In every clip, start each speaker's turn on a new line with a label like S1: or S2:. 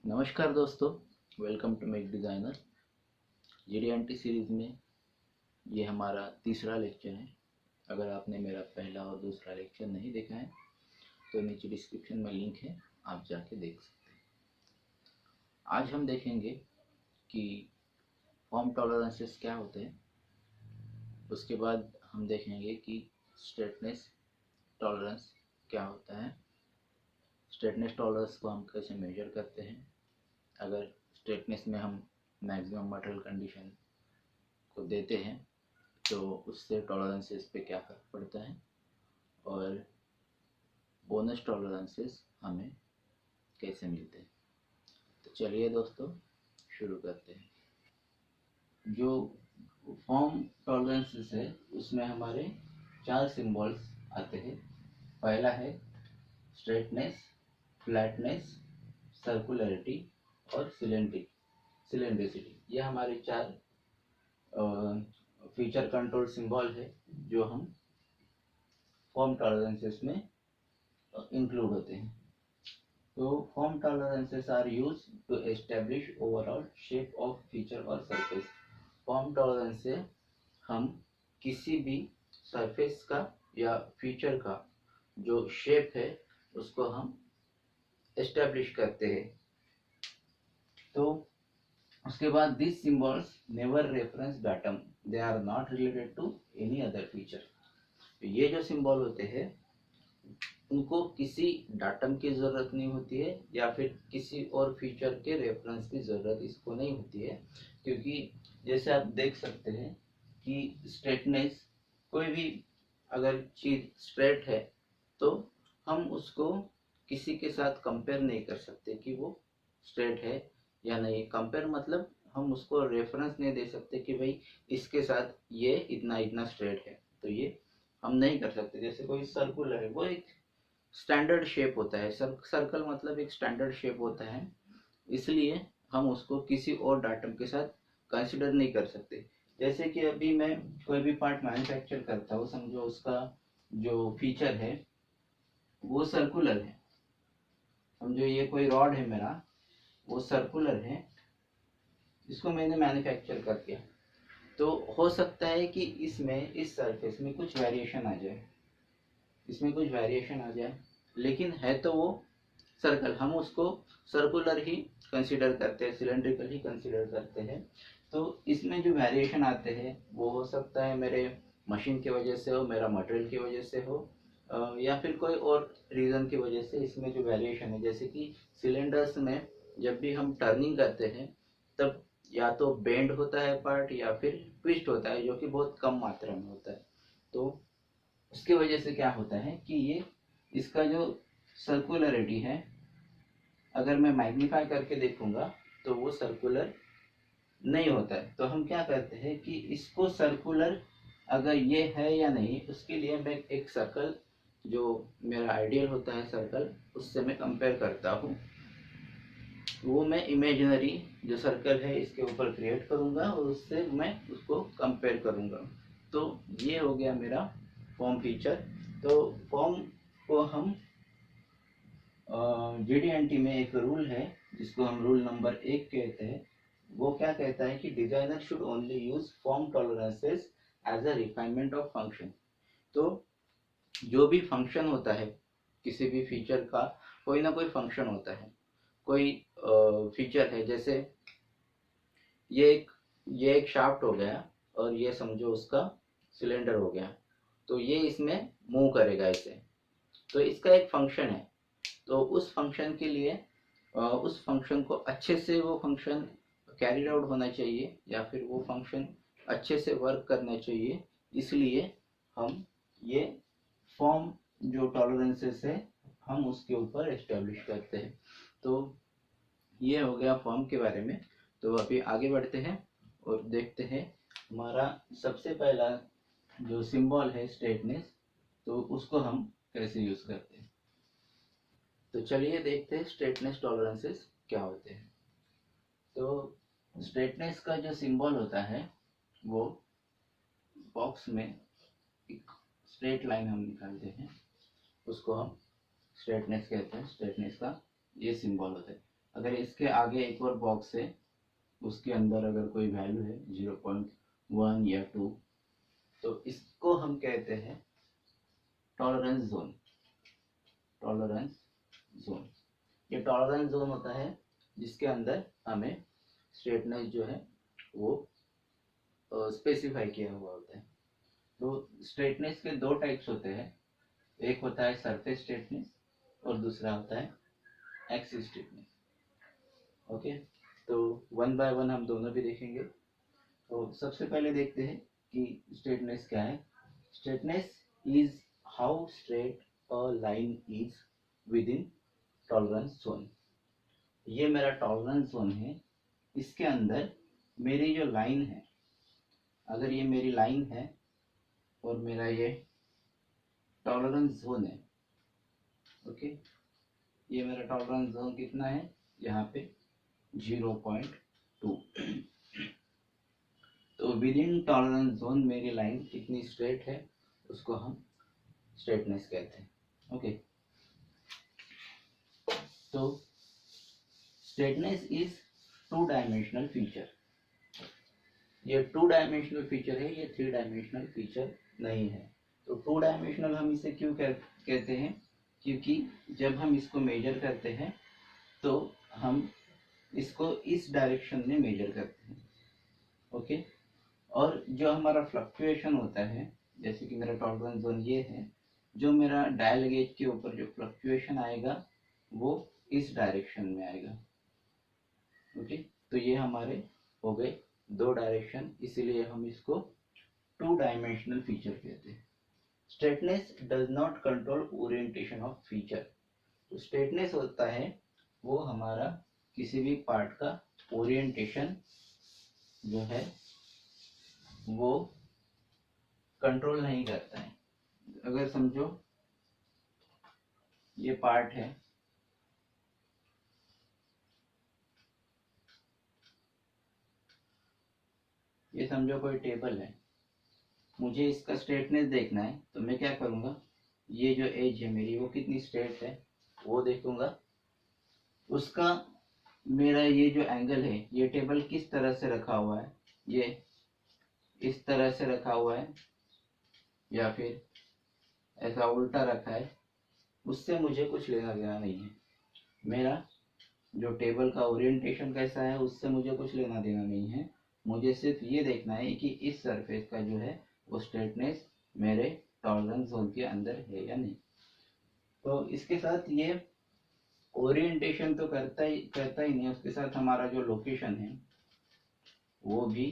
S1: नमस्कार दोस्तों, welcome to mech designer. GDNT series में ये हमारा तीसरा लेक्चर है। अगर आपने मेरा पहला और दूसरा लेक्चर नहीं देखा है तो नीचे डिस्क्रिप्शन में लिंक है, आप जाके देख सकते हैं। आज हम देखेंगे कि फॉर्म टॉलरेंसेस क्या होते हैं। उसके बाद हम देखेंगे कि स्ट्रेटनेस टॉलरेंस क्या होता है। स्ट्रेटनेस टॉलरेंस को हम कैसे मेजर करते हैं। अगर स्ट्रेटनेस में हम मैक्सिमम मटेरियल कंडीशन को देते हैं तो उससे टॉलरेंसेस पे क्या फ़र्क पड़ता है और बोनस टॉलरेंसेस हमें कैसे मिलते हैं। तो चलिए दोस्तों शुरू करते हैं। जो फॉर्म टॉलरेंसेस है उसमें हमारे 4 सिंबल्स आते हैं। पहला है स्ट्रेटनेस, फ्लैटनेस, सर्कुलरिटी और सिलेंड्रिसिटी। ये हमारे 4 फीचर कंट्रोल सिंबल है जो हम फॉर्म टॉलरेंसेस में इंक्लूड होते हैं। तो form tolerances are use to establish overall shape of feature और सरफेस। फॉर्म टॉलरेंस से हम किसी भी सरफेस का या फीचर का जो शेप है उसको हम एस्टेब्लिश करते हैं। तो उसके बाद this symbols never reference datum, they are not related to any other feature. ये जो सिंबल होते हैं उनको किसी डाटम की ज़रूरत नहीं होती है या फिर किसी और फीचर के रेफरेंस की ज़रूरत इसको नहीं होती है, क्योंकि जैसे आप देख सकते हैं कि स्ट्रेटनेस, कोई भी अगर चीज़ स्ट्रेट है तो हम उसको किसी के साथ कंपेयर नहीं कर सकते कि वो स्ट्रेट है या नहीं। कंपेयर मतलब हम उसको रेफरेंस नहीं दे सकते कि भाई इसके साथ ये इतना इतना स्ट्रेट है, तो ये हम नहीं कर सकते। जैसे कोई सर्कुलर है, वो एक स्टैंडर्ड शेप होता है। सर्कल मतलब एक स्टैंडर्ड शेप होता है, इसलिए हम उसको किसी और डाटम के साथ कंसिडर नहीं कर सकते। जैसे कि अभी मैं कोई भी पार्ट मैन्युफैक्चर करता हूँ, समझो उसका जो फीचर है वो सर्कुलर है। समझो ये कोई रॉड है मेरा, वो सर्कुलर है, इसको मैंने मैन्युफैक्चर कर दिया, तो हो सकता है कि इसमें इस सरफेस में कुछ वेरिएशन आ जाए, इसमें कुछ वेरिएशन आ जाए, लेकिन है तो वो सर्कल, हम उसको सर्कुलर ही कंसीडर करते हैं, सिलेंड्रिकल ही कंसीडर करते हैं। तो इसमें जो वेरिएशन आते हैं वो हो सकता है मेरे मशीन की वजह से हो, मेरा मटेरियल की वजह से हो, या फिर कोई और रीज़न की वजह से इसमें जो वेरिएशन है। जैसे कि सिलेंडर्स में जब भी हम टर्निंग करते हैं तब या तो बेंड होता है पार्ट या फिर ट्विस्ट होता है, जो कि बहुत कम मात्रा में होता है। तो उसकी वजह से क्या होता है कि ये इसका जो सर्कुलरिटी है, अगर मैं मैग्नीफाई करके देखूंगा तो वो सर्कुलर नहीं होता है। तो हम क्या करते हैं कि इसको सर्कुलर अगर ये है या नहीं, उसके लिए मैं एक सर्कल, जो मेरा आइडियल होता है सर्कल, उससे मैं कंपेयर करता हूँ। वो मैं इमेजिनरी जो सर्कल है इसके ऊपर क्रिएट करूँगा और उससे मैं उसको कंपेयर करूँगा। तो ये हो गया मेरा फॉर्म फीचर। तो फॉर्म को हम जीडीएनटी में एक रूल है जिसको हम रूल नंबर 1 कहते हैं। वो क्या कहता है कि designer should only use form tolerances as a refinement of function. तो जो भी फंक्शन होता है, किसी भी फीचर का कोई ना कोई फंक्शन होता है। कोई फीचर है, जैसे ये एक शाफ्ट हो गया और ये समझो उसका सिलेंडर हो गया, तो ये इसमें मूव करेगा इसे, तो इसका एक फंक्शन है। तो उस फंक्शन के लिए उस फंक्शन को अच्छे से वो फंक्शन कैरिड आउट होना चाहिए या फिर वो फंक्शन अच्छे से वर्क करना चाहिए, इसलिए हम ये फॉर्म जो टॉलरेंसेस है हम उसके ऊपर एस्टेब्लिश करते हैं। तो ये हो गया फॉर्म के बारे में। तो अभी आगे बढ़ते हैं और देखते हैं हमारा सबसे पहला जो सिंबल है स्ट्रेटनेस, तो उसको हम कैसे यूज करते हैं। तो चलिए देखते हैं स्ट्रेटनेस टॉलरेंसेस क्या होते हैं। तो स्ट्रेटनेस का जो सिंबल होता है वो बॉक्स में एक स्ट्रेट लाइन हम निकालते हैं, उसको हम स्ट्रेटनेस कहते हैं। स्ट्रेटनेस का ये सिंबल होता है। अगर इसके आगे एक और बॉक्स है, उसके अंदर अगर कोई वैल्यू है 0.1 या 2, तो इसको हम कहते हैं टॉलरेंस जोन। टॉलरेंस जोन, ये टॉलरेंस जोन होता है जिसके अंदर हमें स्ट्रेटनेस जो है वो स्पेसिफाई किया हुआ होता है। तो स्ट्रेटनेस के दो टाइप्स होते हैं, एक होता है सरफेस स्ट्रेटनेस और दूसरा होता है एक्सिस स्ट्रेटनेस। ओके, तो वन बाय वन हम दोनों भी देखेंगे। तो सबसे पहले देखते हैं कि स्ट्रेटनेस क्या है। Straightness is how straight a line is with in tolerance zone. ये मेरा टॉलरेंस जोन है, इसके अंदर मेरी जो लाइन है, अगर ये मेरी लाइन है और मेरा ये टॉलरेंस जोन है, ओके, ये मेरा टॉलरेंस जोन कितना है, यहाँ पे 0.2। तो विद इन टॉलरेंस जोन मेरी लाइन कितनी स्ट्रेट है उसको हम स्ट्रेटनेस कहते हैं। ओके, तो straightness is two dimensional feature. ये टू डायमेंशनल फीचर है, ये थ्री डायमेंशनल फीचर नहीं है। तो टू डायमेंशनल हम इसे क्यों कहते हैं, क्योंकि जब हम इसको मेजर करते हैं तो हम इसको इस डायरेक्शन में मेजर करते हैं। ओके, और जो हमारा फ्लक्चुएशन होता है, जैसे कि मेरा टॉलरेंस जोन ये है, जो मेरा डायल गेज के ऊपर जो फ्लक्चुएशन आएगा वो इस डायरेक्शन में आएगा। ओके, तो ये हमारे हो गए दो डायरेक्शन, इसीलिए हम इसको टू डायमेंशनल फीचर कहते हैं। Straightness does not control orientation of feature. तो स्ट्रेटनेस होता है वो हमारा किसी भी पार्ट का ओरिएंटेशन जो है वो कंट्रोल नहीं करता है। अगर समझो ये पार्ट है, ये समझो कोई टेबल है, मुझे इसका स्ट्रेटनेस देखना है, तो मैं क्या करूँगा, ये जो एज है मेरी वो कितनी स्ट्रेट है वो देखूंगा, उसका मेरा ये जो एंगल है, ये टेबल किस तरह से रखा हुआ है, ये इस तरह से रखा हुआ है या फिर ऐसा उल्टा रखा है, उससे मुझे कुछ लेना देना नहीं है। मेरा जो टेबल का ओरिएंटेशन कैसा है उससे मुझे कुछ लेना देना नहीं है। मुझे सिर्फ ये देखना है कि इस सरफेस का जो है वो स्ट्रेटनेस मेरे टॉलरेंस जोन के अंदर है या नहीं। तो इसके साथ ये ओरिएंटेशन तो करता ही नहीं, उसके साथ हमारा जो लोकेशन है वो भी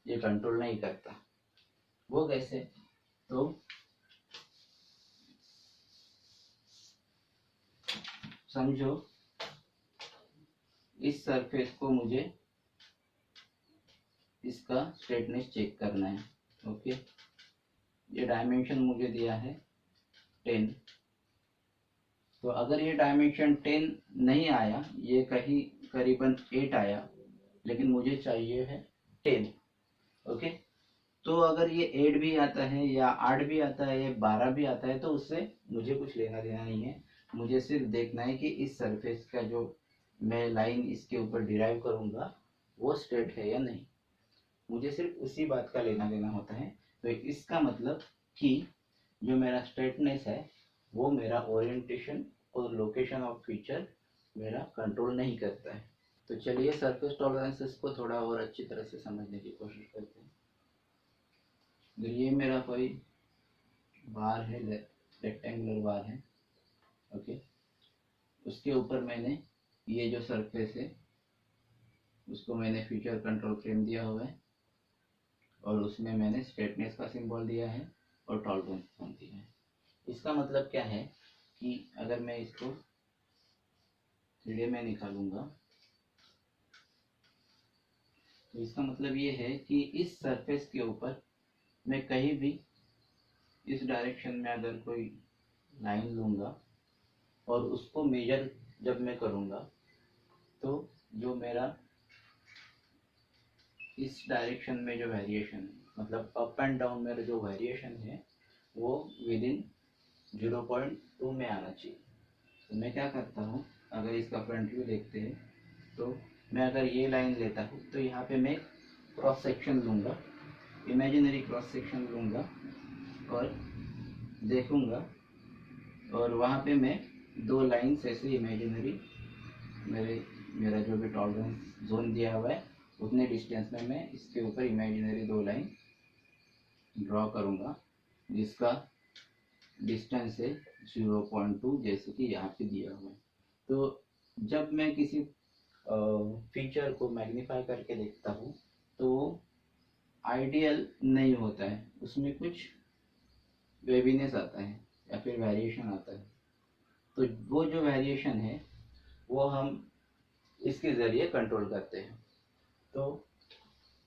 S1: ये कंट्रोल नहीं करता। वो कैसे, तो समझो इस सरफेस को मुझे इसका स्ट्रेटनेस चेक करना है। ओके, ये डायमेंशन मुझे दिया है 10। तो अगर ये डायमेंशन 10 नहीं आया, ये कहीं करीबन 8 आया, लेकिन मुझे चाहिए है 10। ओके, तो अगर ये 8 भी आता है या 8 भी आता है या 12 भी आता है तो उससे मुझे कुछ लेना देना नहीं है। मुझे सिर्फ देखना है कि इस सरफेस का जो मैं लाइन इसके ऊपर डिराइव करूंगा वो स्ट्रेट है या नहीं, मुझे सिर्फ उसी बात का लेना देना होता है। तो इसका मतलब कि जो मेरा स्ट्रेटनेस है वो मेरा ओरिएंटेशन और लोकेशन ऑफ फीचर मेरा कंट्रोल नहीं करता है। तो चलिए सरफेस टॉलरेंसेस को थोड़ा और अच्छी तरह से समझने की कोशिश करते हैं। ये मेरा कोई बार है, रेक्टेंगुलर बार है। ओके, उसके ऊपर मैंने ये जो सरफेस है उसको मैंने फीचर कंट्रोल फ्रेम दिया हुआ है और उसमें मैंने स्ट्रेटनेस का सिंबल दिया है और टॉलरेंस जोन दिया है। इसका मतलब क्या है कि अगर मैं इसको 3D में निकालूंगा तो इसका मतलब ये है कि इस सरफेस के ऊपर मैं कहीं भी इस डायरेक्शन में अगर कोई लाइन लूँगा और उसको मेजर जब मैं करूँगा तो जो मेरा इस डायरेक्शन में जो वेरिएशन है, मतलब अप एंड डाउन मेरा जो वेरिएशन है वो विद इन 0.2 में आना चाहिए। तो मैं क्या करता हूँ, अगर इसका फ्रंट व्यू देखते हैं तो मैं अगर ये लाइन लेता हूँ तो यहाँ पे मैं क्रॉस सेक्शन लूँगा, इमेजिनरी क्रॉस सेक्शन लूँगा और देखूँगा, और वहाँ पे मैं 2 लाइन्स ऐसे इमेजिनरी मेरा जो भी टॉलरेंस जोन दिया हुआ है उतने डिस्टेंस में मैं इसके ऊपर इमेजिनरी 2 लाइन ड्रॉ करूँगा, जिसका डिस्टेंस है 0.2 जैसे कि यहाँ पे दिया हुआ है। तो जब मैं किसी फीचर को मैग्नीफाई करके देखता हूँ तो आइडियल नहीं होता है, उसमें कुछ वेवीनेस आता है या फिर वेरिएशन आता है। तो वो जो वेरिएशन है वो हम इसके ज़रिए कंट्रोल करते हैं। तो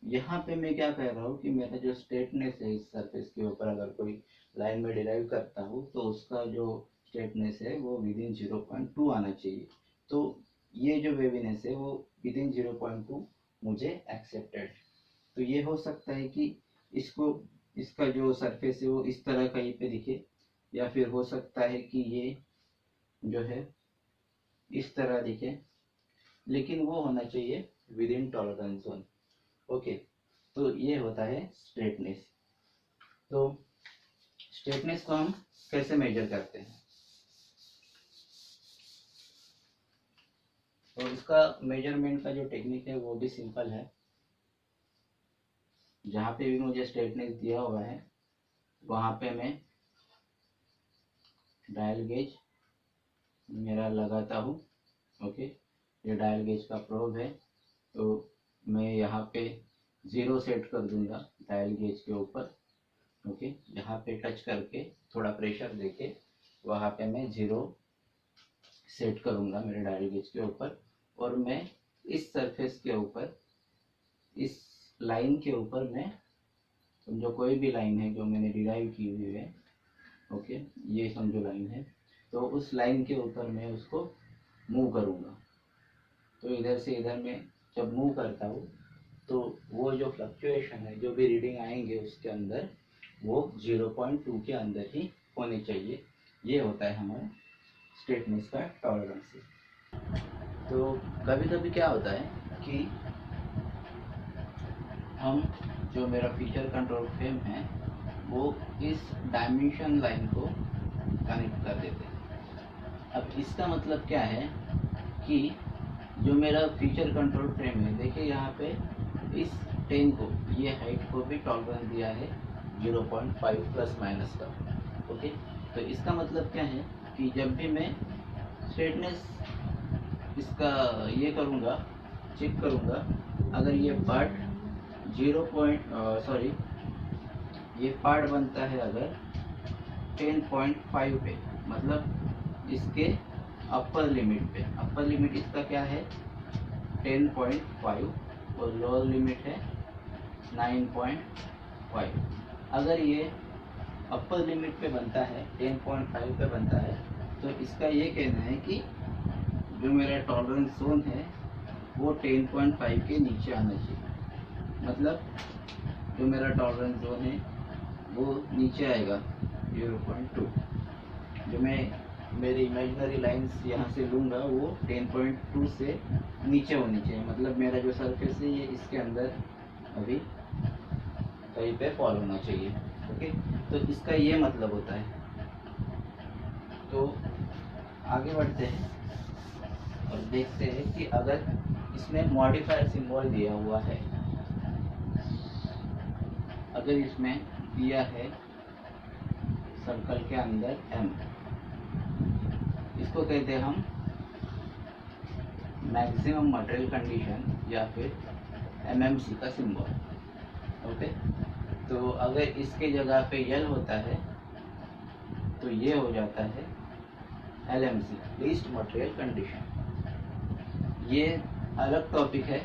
S1: यहाँ पे मैं क्या कह रहा हूँ कि मेरा जो स्ट्रेटनेस है इस सरफेस के ऊपर अगर कोई लाइन में डिराइव करता हूँ तो उसका जो स्ट्रेटनेस है वो विदिन 0.2 आना चाहिए। तो ये जो वेवीनेस है वो विदिन 0.2 मुझे एक्सेप्टेड। तो ये हो सकता है कि इसका जो सरफेस है वो इस तरह कहीं पे दिखे, या फिर हो सकता है कि ये जो है इस तरह दिखे, लेकिन वो होना चाहिए विदिन टॉलरेंस जोन। ओके, तो ये होता है स्ट्रेटनेस। तो स्ट्रेटनेस को हम कैसे मेजर करते हैं? तो इसका मेजरमेंट का जो टेक्निक है वो भी सिंपल है। जहाँ पे भी मुझे स्ट्रेटनेस दिया हुआ है वहाँ पे मैं डायल गेज मेरा लगाता हूँ। ओके, ये डायल गेज का प्रोब है, तो मैं यहाँ पे 0 सेट कर दूंगा डायल गेज के ऊपर। ओके, यहाँ पे टच करके थोड़ा प्रेशर देके वहाँ पे मैं 0 सेट करूँगा मेरे डायल गेज के ऊपर, और मैं इस सरफेस के ऊपर, इस लाइन के ऊपर मैं समझो कोई भी लाइन है जो मैंने डिराइव की हुई है, ओके, ये समझो लाइन है, तो उस लाइन के ऊपर मैं उसको मूव करूँगा। तो इधर से इधर में जब मूव करता हूँ तो वो जो फ्लक्चुएशन है, जो भी रीडिंग आएंगे उसके अंदर, वो 0.2 के अंदर ही होने चाहिए। ये होता है हमारा स्ट्रेटनेस का टॉलरेंस। तो कभी कभी क्या होता है कि हम जो मेरा फीचर कंट्रोल फ्रेम है वो इस डायमेंशन लाइन को कनेक्ट कर देते हैं। अब इसका मतलब क्या है कि जो मेरा फीचर कंट्रोल फ्रेम है, देखिए यहाँ पे इस 10 को, ये हाइट को भी टॉलरेंस दिया है 0.5 प्लस माइनस का। ओके, तो इसका मतलब क्या है कि जब भी मैं स्ट्रेटनेस इसका ये करूँगा, चेक करूँगा, अगर ये पार्ट ये पार्ट बनता है अगर 10.5 पे, मतलब इसके अपर लिमिट पे, अपर लिमिट इसका क्या है 10.5 और लोअर लिमिट है 9.5। अगर ये अपर लिमिट पे बनता है 10.5 पे बनता है, तो इसका ये कहना है कि जो मेरा टॉलरेंस जोन है वो 10.5 के नीचे आना चाहिए। मतलब जो मेरा टॉलरेंस जोन है वो नीचे आएगा 0.2। जो मैं मेरी इमेजिनरी लाइंस यहाँ से लूँगा वो 10.2 से नीचे होनी चाहिए। मतलब मेरा जो सरफेस है ये इसके अंदर अभी कहीं पे फॉल होना चाहिए। ओके, तो इसका ये मतलब होता है। तो आगे बढ़ते हैं और देखते हैं कि अगर इसमें मॉडिफायर सिंबल दिया हुआ है, अगर इसमें दिया है सर्कल के अंदर M, इसको कहते हैं हम मैक्सिमम मटेरियल कंडीशन या फिर MMC का सिंबल। ओके, तो अगर इसके जगह पे L होता है तो ये हो जाता है LMC, लीस्ट मटेरियल कंडीशन। ये अलग टॉपिक है,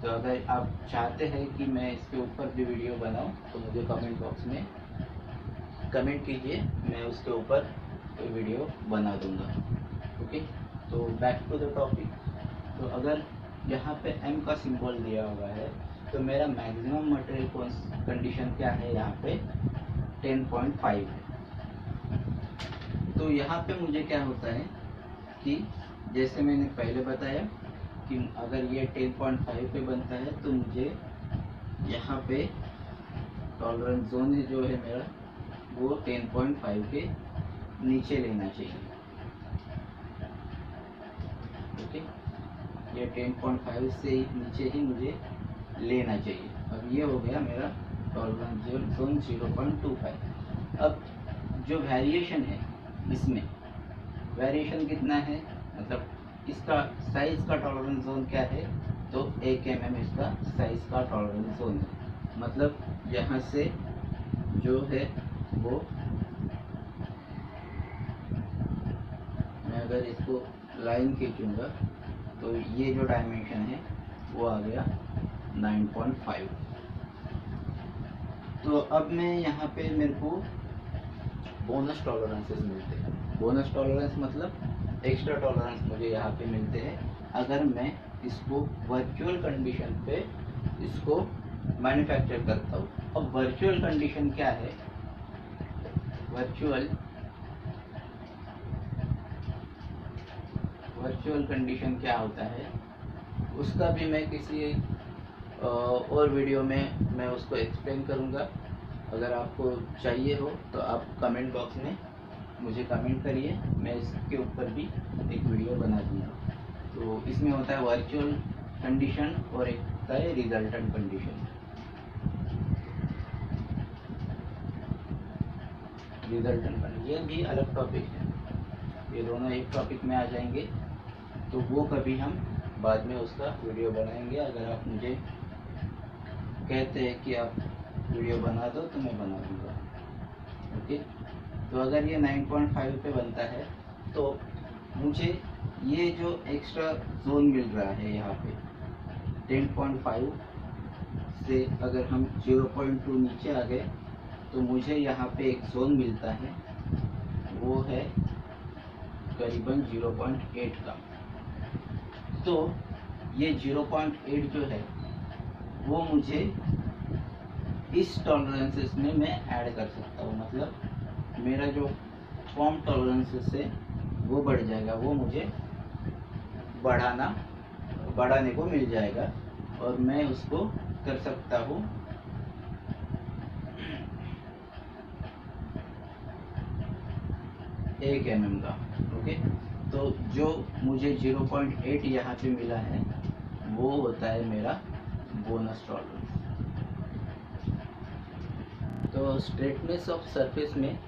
S1: तो अगर आप चाहते हैं कि मैं इसके ऊपर भी वीडियो बनाऊं तो मुझे कमेंट बॉक्स में कमेंट कीजिए, मैं उसके ऊपर कोई वीडियो बना दूंगा। ओके, तो बैक टू द टॉपिक। तो अगर यहाँ पे M का सिंबल दिया हुआ है तो मेरा मैक्सिमम मटेरियल कंडीशन क्या है, यहाँ पे 10.5 है। तो यहाँ पे मुझे क्या होता है कि जैसे मैंने पहले बताया कि अगर ये 10.5 पे बनता है तो मुझे यहाँ पे टॉलरेंस जोन जो है मेरा वो 10.5 के नीचे लेना चाहिए। ओके, ये 10.5 से नीचे ही मुझे लेना चाहिए। अब ये हो गया मेरा टॉलरेंस जोन 0.25। अब जो वेरिएशन है इसमें, वेरिएशन कितना है, मतलब इसका साइज का टॉलरेंस जोन क्या है, तो 1 mm इसका साइज का टॉलरेंस जोन है। मतलब यहाँ से जो है वो, मैं अगर इसको लाइन खींचूंगा तो ये जो डायमेंशन है वो आ गया 9.5। तो अब मैं यहाँ पे मेरे को बोनस टॉलरेंसेस मिलते हैं। बोनस टॉलरेंस मतलब एक्स्ट्रा टॉलरेंस मुझे यहाँ पे मिलते हैं अगर मैं इसको वर्चुअल कंडीशन पे इसको मैन्युफैक्चर करता हूँ। अब वर्चुअल कंडीशन क्या है, वर्चुअल कंडीशन क्या होता है उसका भी मैं किसी और वीडियो में मैं उसको एक्सप्लेन करूँगा। अगर आपको चाहिए हो तो आप कमेंट बॉक्स में मुझे कमेंट करिए, मैं इसके ऊपर भी एक वीडियो बना दूँगा। तो इसमें होता है वर्चुअल कंडीशन और एक होता है रिजल्टेंट कंडीशन। रिजल्टेंट कंडीशन ये भी अलग टॉपिक है, ये दोनों एक टॉपिक में आ जाएंगे, तो वो कभी हम बाद में उसका वीडियो बनाएंगे। अगर आप मुझे कहते हैं कि आप वीडियो बना दो तो मैं बना दूँगा। ओके, तो अगर ये 9.5 पे बनता है तो मुझे ये जो एक्स्ट्रा जोन मिल रहा है यहाँ पे 10.5 से अगर हम 0.2 नीचे आ गए तो मुझे यहाँ पे एक जोन मिलता है, वो है करीबन 0.8 का। तो ये 0.8 जो है वो मुझे इस टॉलरेंसेस में मैं ऐड कर सकता हूँ। मतलब मेरा जो फॉर्म टॉलरेंसेस है वो बढ़ जाएगा, वो मुझे बढ़ाने को मिल जाएगा और मैं उसको कर सकता हूँ 1 mm का। ओके, तो जो मुझे 0.8 यहाँ पे मिला है वो होता है मेरा बोनस टॉलरेंस। तो स्ट्रेटनेस ऑफ सरफेस में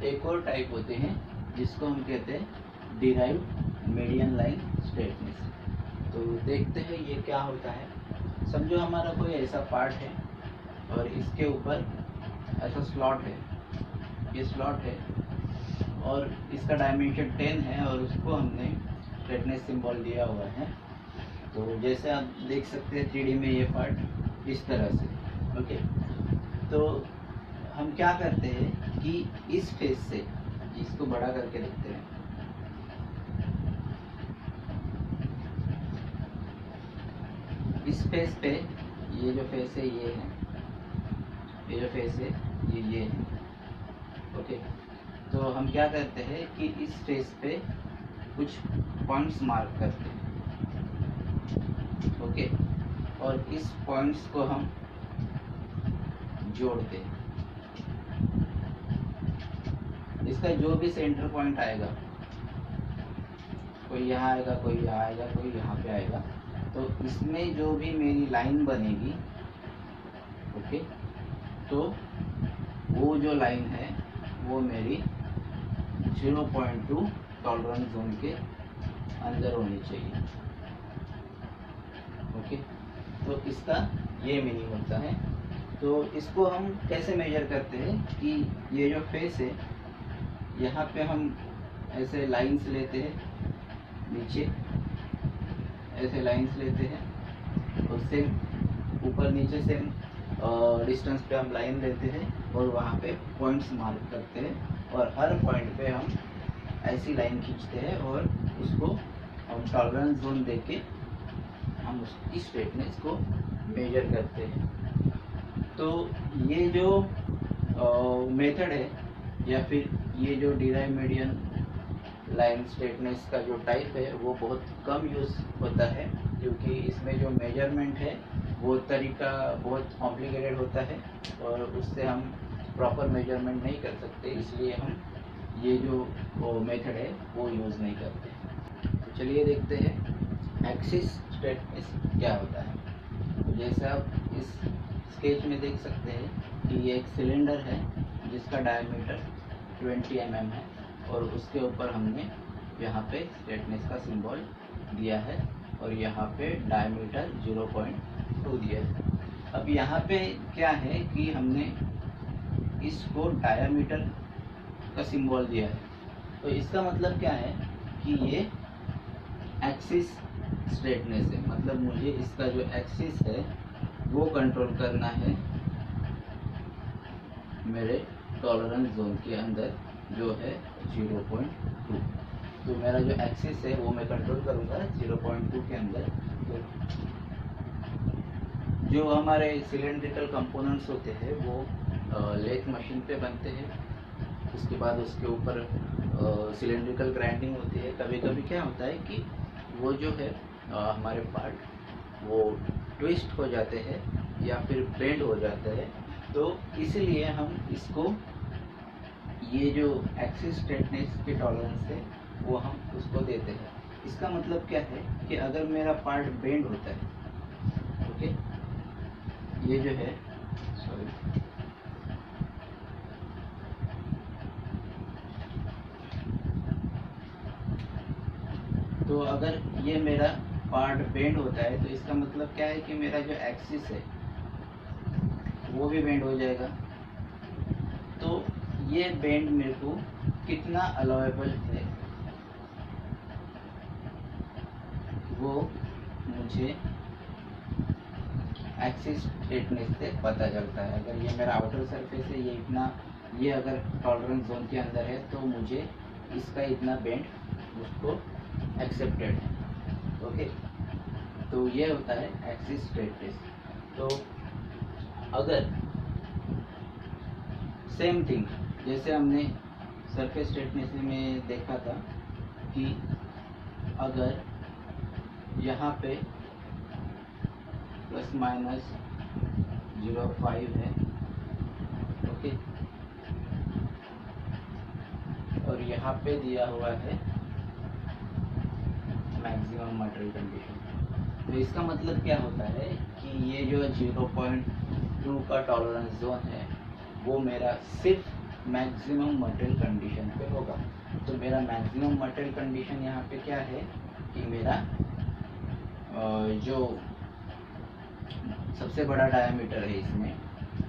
S1: एक और टाइप होते हैं जिसको हम कहते हैं डिराइव्ड मीडियन लाइन स्ट्रेटनेस। तो देखते हैं ये क्या होता है। समझो हमारा कोई ऐसा पार्ट है और इसके ऊपर ऐसा स्लॉट है, ये स्लॉट है और इसका डायमेंशन 10 है और उसको हमने स्ट्रेटनेस सिंबल दिया हुआ है। तो जैसे आप देख सकते हैं 3D में ये पार्ट इस तरह से। ओके, तो हम क्या करते हैं कि इस फेस से इसको बड़ा करके रखते हैं, इस फेस पे ये जो फेस है ये है, ये जो फेस है ये है। ओके, तो हम क्या करते हैं कि इस फेस पे कुछ पॉइंट्स मार्क करते हैं। ओके, और इस पॉइंट्स को हम जोड़ते हैं। इसका जो भी सेंटर पॉइंट आएगा, कोई यहाँ आएगा, कोई यहाँ आएगा, कोई यहाँ पे आएगा, तो इसमें जो भी मेरी लाइन बनेगी, ओके, तो वो जो लाइन है वो मेरी 0.2 टॉलरेंस जोन के अंदर होनी चाहिए। ओके, तो इसका ये मीनिंग होता है। तो इसको हम कैसे मेजर करते हैं कि ये जो फेस है यहाँ पे हम ऐसे लाइंस लेते हैं, नीचे ऐसे लाइंस लेते हैं और सेम ऊपर नीचे सेम डिस्टेंस पे हम लाइन लेते हैं और वहाँ पे पॉइंट्स मार्क करते हैं और हर पॉइंट पे हम ऐसी लाइन खींचते हैं और उसको हम टॉलरेंस जोन देके हम उसकी स्ट्रेटनेस को मेजर करते हैं। तो ये जो मेथड है या फिर ये जो डिराइव मीडियन लाइन स्ट्रेटनेस का जो टाइप है वो बहुत कम यूज़ होता है, क्योंकि इसमें जो मेजरमेंट है वो तरीका बहुत कॉम्प्लिकेटेड होता है और उससे हम प्रॉपर मेजरमेंट नहीं कर सकते, इसलिए हम ये जो मेथड है वो यूज़ नहीं करते। तो चलिए देखते हैं एक्सिस स्ट्रेटनेस क्या होता है। तो जैसे आप इस स्केच में देख सकते हैं कि ये एक सिलेंडर है जिसका डायमीटर 20 mm है और उसके ऊपर हमने यहाँ पे स्ट्रेटनेस का सिंबल दिया है और यहाँ पे डायमीटर 0.2 दिया है। अब यहाँ पे क्या है कि हमने इसको डायमीटर का सिंबल दिया है, तो इसका मतलब क्या है कि ये एक्सिस स्ट्रेटनेस है, मतलब मुझे इसका जो एक्सिस है वो कंट्रोल करना है मेरे टॉलरेंस जोन के अंदर जो है 0.2। तो मेरा जो एक्सिस है वो मैं कंट्रोल करूँगा 0.2 के अंदर। तो जो हमारे सिलेंड्रिकल कंपोनेंट्स होते हैं वो लेथ मशीन पे बनते हैं, उसके बाद उसके ऊपर सिलेंड्रिकल ग्राइंडिंग होती है। कभी कभी क्या होता है कि वो जो है हमारे पार्ट वो ट्विस्ट हो जाते हैं या फिर बेंड हो जाते हैं, तो इसलिए हम इसको ये जो एक्सिस स्ट्रेटनेस के टॉलरेंस है वो हम उसको देते हैं। इसका मतलब क्या है कि अगर मेरा पार्ट बेंड होता है, ओके, ये जो है सॉरी तो अगर ये मेरा पार्ट बेंड होता है तो इसका मतलब क्या है कि मेरा जो एक्सिस है वो भी बेंड हो जाएगा। तो ये बेंड मेरे को कितना अलाउएबल है वो मुझे एक्सिस स्ट्रेटनेस से पता चलता है। अगर ये मेरा आउटर सरफेस है, ये इतना, ये अगर टॉलरेंस जोन के अंदर है तो मुझे इसका इतना बेंड उसको एक्सेप्टेड है, ओके। तो ये होता है एक्सिस स्ट्रेटनेस। तो अगर सेम थिंग जैसे हमने सरफेस स्ट्रेटनेस में देखा था कि अगर यहाँ पे प्लस माइनस 0.5 है, ओके, और यहाँ पे दिया हुआ है मैक्सिमम मटेरियल कंडीशन, तो इसका मतलब क्या होता है कि ये जो 0.2 का टॉलरेंस जोन है वो मेरा सिर्फ मैक्सिमम मटेरियल कंडीशन पे होगा। तो मेरा मैक्सिमम मटेरियल कंडीशन यहाँ पे क्या है कि मेरा जो सबसे बड़ा डायमीटर है इसमें,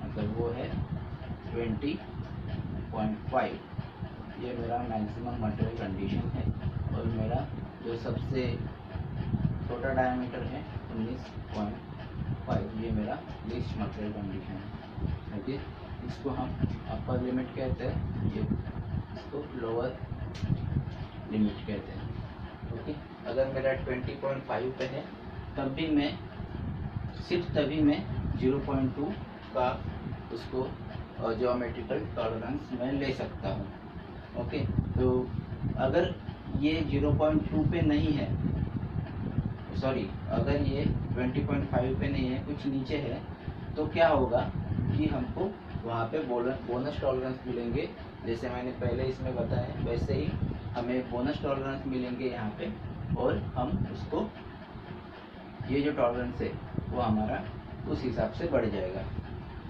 S1: मतलब वो है 20.5, ये मेरा मैक्सिमम मटेरियल कंडीशन है। और मेरा जो सबसे छोटा डायमीटर है 19.5, ये मेरा लीस्ट मटेरियल कंडीशन है, ओके। इसको हम अपर लिमिट कहते हैं, ये इसको लोअर लिमिट कहते हैं, ओके। अगर मेरा 20.5 पे है तब भी मैं सिर्फ तभी मैं 0.2 का उसको ज्योमेट्रिकल टॉलरेंस में ले सकता हूँ, ओके। तो अगर ये 0.2 पे नहीं है, सॉरी, अगर ये 20.5 पे नहीं है, कुछ नीचे है, तो क्या होगा कि हमको वहाँ पे बोनस टॉलरेंस मिलेंगे। जैसे मैंने पहले इसमें बताया वैसे ही हमें बोनस टॉलरेंस मिलेंगे यहाँ पे, और हम उसको ये जो टॉलरेंस है वो हमारा उस हिसाब से बढ़ जाएगा।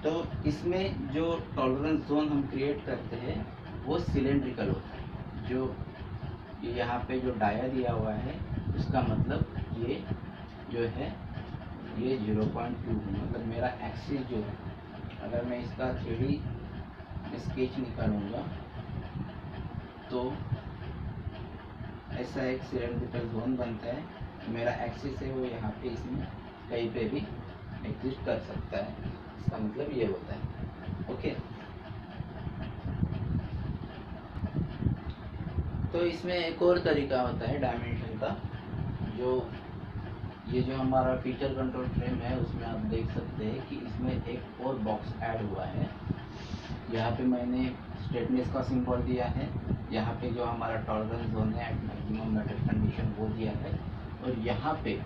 S1: तो इसमें जो टॉलरेंस जोन हम क्रिएट करते हैं वो सिलेंड्रिकल होता है। जो यहाँ पे जो डाया दिया हुआ है उसका मतलब ये जो है ये 0.2, मतलब मेरा एक्सिस जो है, अगर मैं इसका 3D स्केच निकालूंगा तो ऐसा एक सिलेंड्रिकल जोन बनता है। मेरा एक्सिस है वो यहाँ पे इसमें कहीं पे भी एग्जिस्ट कर सकता है, इसका मतलब ये होता है, ओके। तो इसमें एक और तरीका होता है डायमेंशन का, जो ये जो हमारा फीचर कंट्रोल फ्रेम है उसमें आप देख सकते हैं कि इसमें एक और बॉक्स ऐड हुआ है, यहाँ पे मैंने स्ट्रेटनेस का सिंबल दिया है, यहाँ पे जो हमारा टॉलरेंस जोन है एट मैक्सिमम मेटल कंडीशन वो दिया है, और यहाँ पे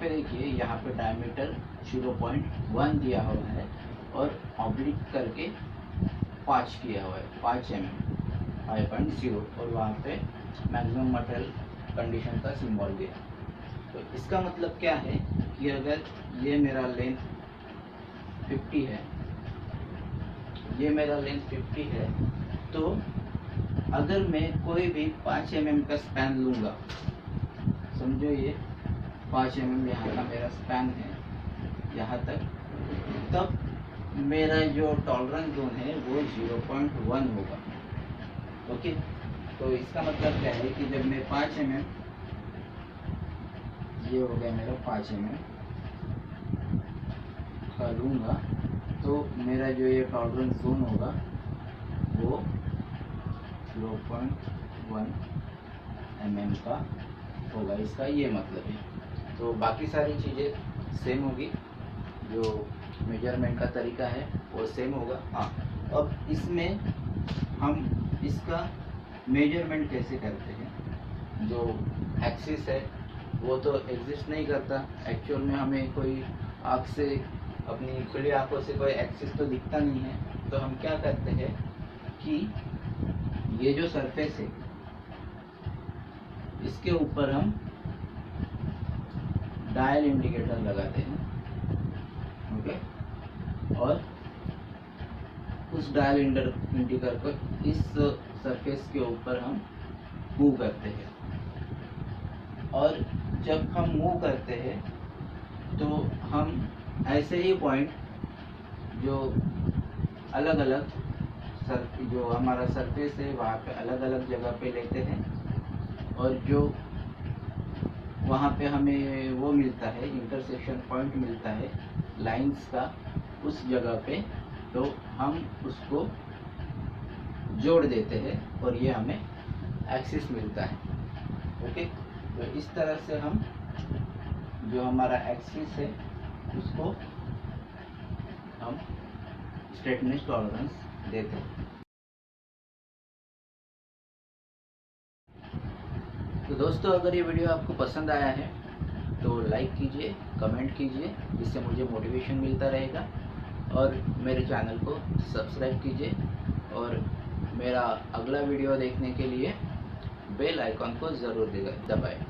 S1: देखिए यहाँ पे डायमीटर 0.1 दिया हुआ है और ऑब्लिक करके 5 किया हुआ है, 5 mm 5.0, और वहाँ पे मैक्सिमम मेटल कंडीशन का सिंबल दिया। तो इसका मतलब क्या है कि अगर ये मेरा लेंथ 50 है, ये मेरा लेंथ 50 है, तो अगर मैं कोई भी 5 mm का स्पैन लूँगा, समझो ये 5 mm यहाँ का मेरा स्पैन है यहाँ तक, तब मेरा जो टॉलरेंस जोन है वो 0.1 होगा। ओके, तो इसका मतलब क्या है कि जब मैं 5 mm, ये हो गया मेरा 5 mm का लूँगा, तो मेरा जो ये टॉलरेंस जोन होगा वो 0.1 mm का होगा, इसका ये मतलब है। तो बाकी सारी चीज़ें सेम होगी, जो मेजरमेंट का तरीका है वो सेम होगा। हाँ, अब इसमें हम इसका मेजरमेंट कैसे करते हैं। जो एक्सिस है वो तो एग्जिस्ट नहीं करता एक्चुअल में, हमें कोई आँख से, अपनी खुली आंखों से कोई एक्सिस तो दिखता नहीं है। तो हम क्या करते हैं कि ये जो सरफेस है इसके ऊपर हम डायल इंडिकेटर लगाते हैं, ओके, और उस डायल इंडिकेटर को इस सरफेस के ऊपर हम मूव करते हैं, और जब हम मूव करते हैं तो हम ऐसे ही पॉइंट जो अलग अलग जो हमारा सरफेस है वहाँ पे अलग अलग जगह पे लेते हैं, और जो वहाँ पे हमें वो मिलता है, इंटरसेक्शन पॉइंट मिलता है लाइंस का, उस जगह पे तो हम उसको जोड़ देते हैं और ये हमें एक्सिस मिलता है। ओके, तो इस तरह से हम जो हमारा एक्सिस है उसको हम स्ट्रेटनेस टॉलरेंस देते हैं। तो दोस्तों, अगर ये वीडियो आपको पसंद आया है तो लाइक कीजिए, कमेंट कीजिए, जिससे मुझे मोटिवेशन मिलता रहेगा, और मेरे चैनल को सब्सक्राइब कीजिए, और मेरा अगला वीडियो देखने के लिए बेल आइकॉन को ज़रूर दबाएं।